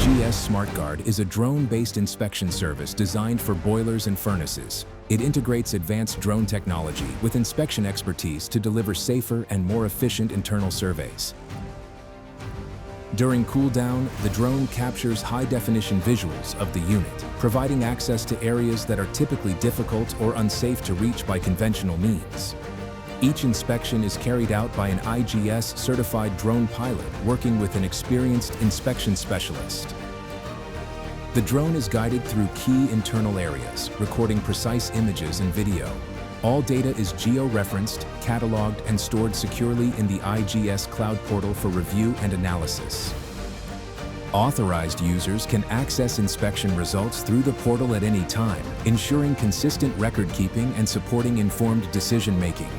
IGS SmartGard is a drone-based inspection service designed for boilers and furnaces. It integrates advanced drone technology with inspection expertise to deliver safer and more efficient internal surveys. During cool-down, the drone captures high-definition visuals of the unit, providing access to areas that are typically difficult or unsafe to reach by conventional means. Each inspection is carried out by an IGS-certified drone pilot working with an experienced inspection specialist. The drone is guided through key internal areas, recording precise images and video. All data is geo-referenced, cataloged, and stored securely in the IGS Cloud Portal for review and analysis. Authorized users can access inspection results through the portal at any time, ensuring consistent record-keeping and supporting informed decision-making.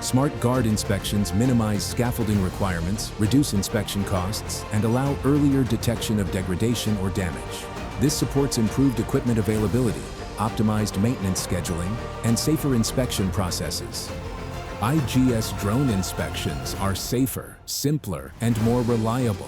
SmartGard inspections minimize scaffolding requirements, reduce inspection costs, and allow earlier detection of degradation or damage. This supports improved equipment availability, optimized maintenance scheduling, and safer inspection processes. IGS drone inspections are safer, simpler, and more reliable.